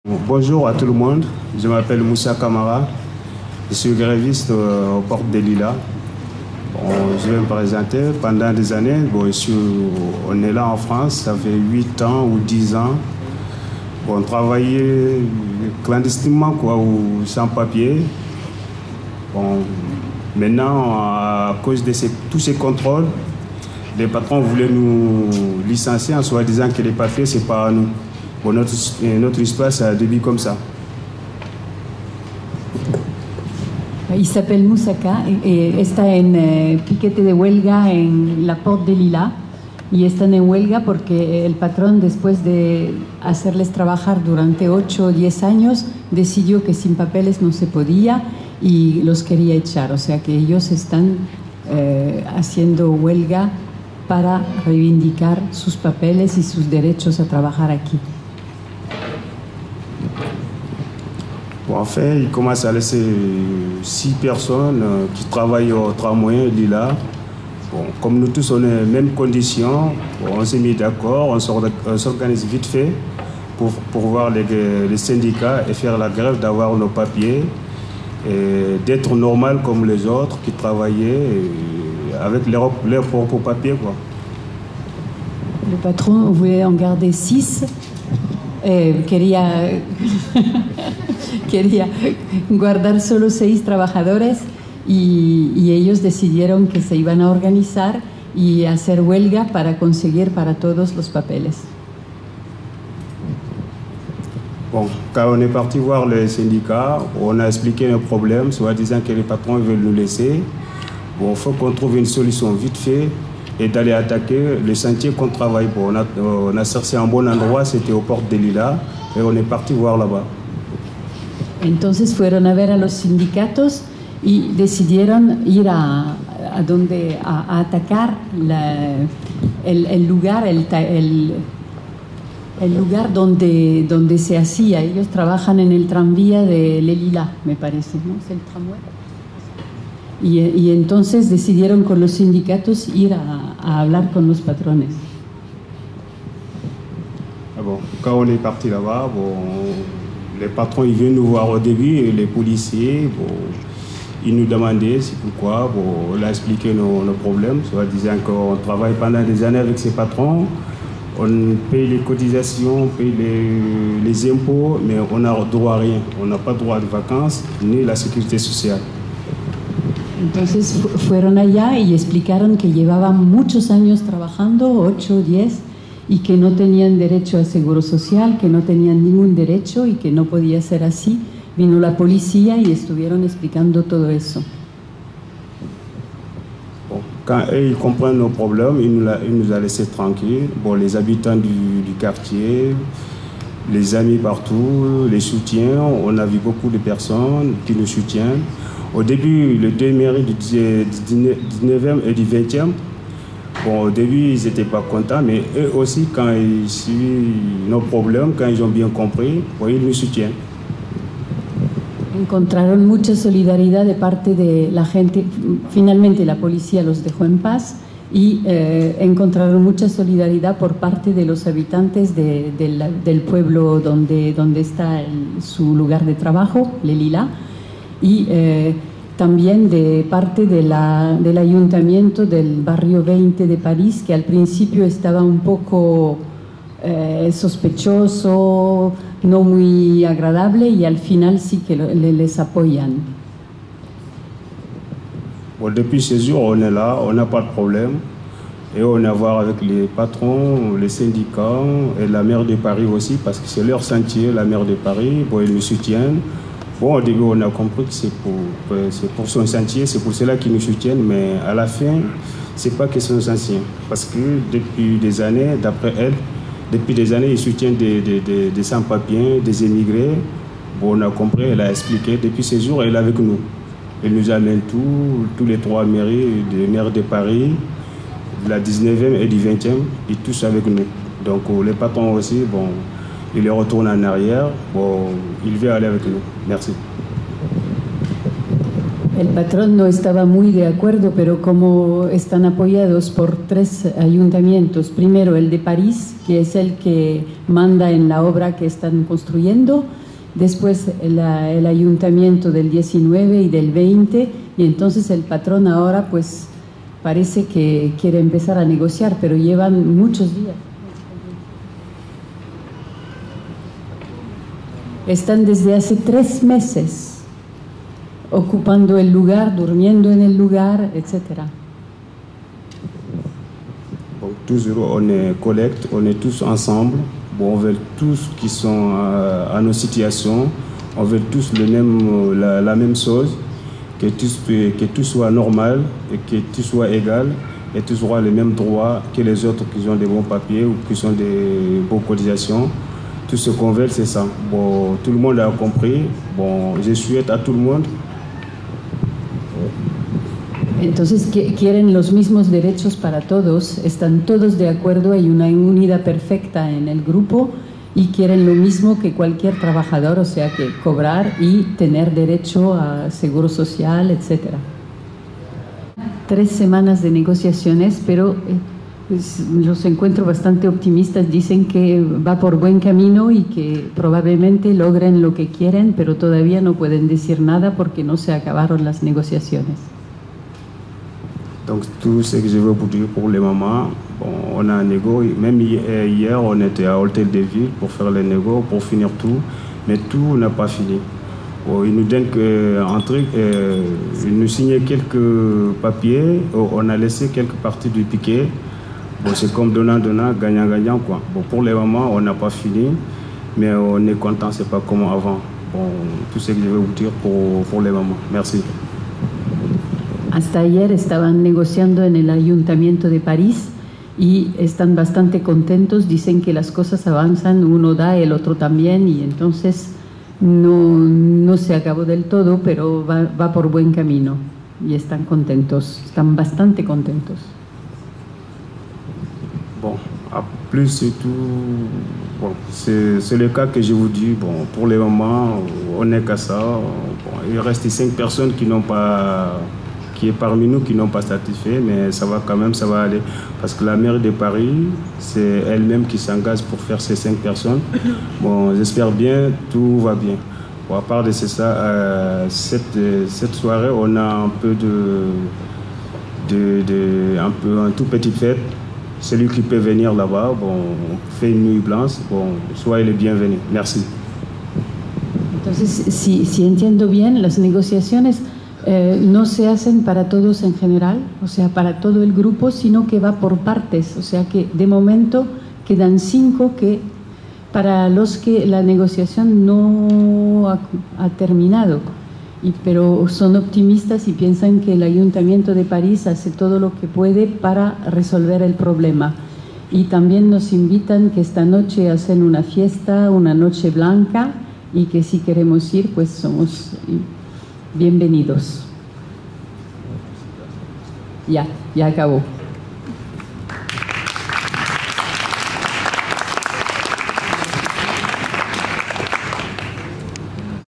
Bonjour à tout le monde, je m'appelle Moussa Kamara, je suis gréviste aux Portes des Lilas. Bon, je vais me présenter. Pendant des années, on est là en France, ça fait 8 ans ou 10 ans. Bon, on travaillait clandestinement ou sans papier. Bon, maintenant, à cause de tous ces contrôles, les patrons voulaient nous licencier en soi disant que les papiers, c'est pas à nous. Bon, notre histoire, ça a débuté comme ça. Il s'appelle Moussaka y está en piquete de huelga en la Porte des Lilas y están en huelga porque el patrón, después de hacerles trabajar durante 8 o 10 años, decidió que sin papeles no se podía y los quería echar. O sea que ellos están haciendo huelga para reivindicar sus papeles y sus derechos a trabajar aquí. Bon, en fait, il commence à laisser 6 personnes qui travaillent au tramway Lila. Bon, comme nous tous, on est les mêmes conditions. Bon, on s'est mis d'accord, on s'organise vite fait pour voir les syndicats et faire la grève, d'avoir nos papiers, et d'être normal comme les autres qui travaillaient avec leurs propres papiers, quoi. Le patron voulait en garder 6. Quería guardar solo 6 trabajadores y ellos decidieron que se iban a organizar y hacer huelga para conseguir para todos los papeles. Bon, quand on est parti voir les syndicats, on a expliqué nos problèmes, soit disant que les patrons veulent nous laisser. Bon, il faut qu'on trouve une solution vite fait et d'aller attaquer le chantier qu'on travaille. Bon, on a cherché un bon endroit, c'était aux Portes des Lilas, et on est parti voir là-bas. Entonces fueron a ver a los sindicatos y decidieron ir a atacar el lugar donde se hacía. Ellos trabajan en el tranvía de Les Lilas, me parece, ¿no? Es el tramway. Y entonces decidieron con los sindicatos ir a hablar con los patrones. Bon, quand on est parti là-bas, bon, les patrons ils viennent nous voir au début, et les policiers, bon, ils nous demandaient c'est pourquoi. Bon, on a expliqué nos problèmes, soit disant qu'on travaille pendant des années avec ces patrons, on paye les cotisations, on paye les impôts, mais on n'a droit à rien. On n'a pas droit de vacances ni la sécurité sociale. Entonces fueron allá y explicaron que llevaban muchos años trabajando, 8 o 10, y que no tenían derecho al seguro social, que no tenían ningún derecho y que no podía ser así. Vino la policía y estuvieron explicando todo eso. Bon, quand eux, ils comprennent nos problèmes, ils nous ont laissés tranquilles. Bon, les habitants du quartier, les amis partout, les soutiens, on a vu beaucoup de personnes qui nous soutiennent. Au début, les deux mairies du 19e et du 20e, bon, au début, ils n'étaient pas contents, mais eux aussi, quand ils suivent nos problèmes, quand ils ont bien compris, bon, ils nous soutiennent. Encontraron mucha solidaridad de parte de la gente. Finalmente la policía los dejó en paz y encontraron mucha solidaridad por parte de los habitantes del pueblo donde está su lugar de trabajo, Les Lilas, y también de parte del ayuntamiento del barrio 20 de París, que al principio estaba un poco sospechoso, no muy agradable, y al final sí que les apoyan. Bon, depuis ce jour, on est là, on n'a pas de problème. Et on est à voir avec les patrons, les syndicats et la maire de Paris aussi, parce que c'est leur chantier, la maire de Paris. Bon, ils nous soutiennent. Bon, au début, on a compris que c'est pour son chantier, c'est pour cela qu'ils nous soutiennent, mais à la fin, c'est pas que son chantier. Parce que depuis des années, d'après elle, depuis des années, ils soutiennent des sans-papiers, des émigrés. Bon, on a compris, elle a expliqué. Depuis ce jour, elle est avec nous. Elle nous amène tous les 3 mairies, des maires de Paris, de la 19e et du 20e, ils tous avec nous. Donc les patrons aussi, bon, ils les retournent en arrière. Bon, il veut aller avec nous. Merci. El patrón no estaba muy de acuerdo, pero como están apoyados por 3 ayuntamientos, primero el de París, que es el que manda en la obra que están construyendo, después el ayuntamiento del 19 y del 20, y entonces el patrón ahora pues parece que quiere empezar a negociar, pero llevan muchos días. Están desde hace 3 meses ocupando el lugar, durmiendo en el lugar, etc. Bon, toujours on est collecte, on est tous ensemble. Bon, on veut tous qui sont à nos situations, on veut tous la même chose, que tout soit normal et que tout soit égal et tous auront les mêmes droits que les autres qui ont des bons papiers ou qui ont des bonnes cotisations. Tout ce qu'on veut, c'est ça. Bon, tout le monde a compris. Bon, je souhaite à tout le monde. Entonces quieren los mismos derechos para todos, están todos de acuerdo, hay una unidad perfecta en el grupo y quieren lo mismo que cualquier trabajador, o sea que cobrar y tener derecho a seguro social, etc. 3 semanas de negociaciones, pero pues, los encuentro bastante optimistas, dicen que va por buen camino y que probablemente logren lo que quieren, pero todavía no pueden decir nada porque no se acabaron las negociaciones. Donc tout ce que je veux vous dire pour les mamans, bon, on a un négo, même hier on était à Hôtel de Ville pour faire les négos, pour finir tout, mais tout n'a pas fini. Bon, ils nous donnent un truc, ils nous signaient quelques papiers, on a laissé quelques parties du piquet. Bon, c'est comme donnant-donnant, gagnant-gagnant quoi. Bon, pour les mamans, on n'a pas fini, mais on est content, c'est pas comme avant. Bon, tout ce que je veux vous dire pour les mamans. Merci. Hasta ayer estaban negociando en el Ayuntamiento de París y están bastante contentos, dicen que las cosas avanzan, uno da, el otro también, y entonces no se acabó del todo, pero va por buen camino y están contentos, están bastante contentos. Bon, à plus surtout, bon, c'est le cas que je vous dis, bon, pour les mamans, on n'est qu'à ça. Bon, il reste 5 personnes qui est parmi nous qui n'ont pas satisfait, mais ça va quand même, ça va aller. Parce que la mairie de Paris, c'est elle-même qui s'engage pour faire ces 5 personnes. Bon, j'espère bien, tout va bien. Bon, à part de ça, cette soirée, on a un peu un tout petit fête. Celui qui peut venir là-bas, bon, on fait une nuit blanche, bon, soyez les bienvenus. Merci. Entonces, si entiendo bien, las negociaciones no se hacen para todos en general, o sea, para todo el grupo, sino que va por partes, o sea que de momento quedan 5 que para los que la negociación no ha terminado, pero son optimistas y piensan que el Ayuntamiento de París hace todo lo que puede para resolver el problema. Y también nos invitan que esta noche hacen una fiesta, una noche blanca, y que si queremos ir, pues somos bienvenidos. Ya acabó.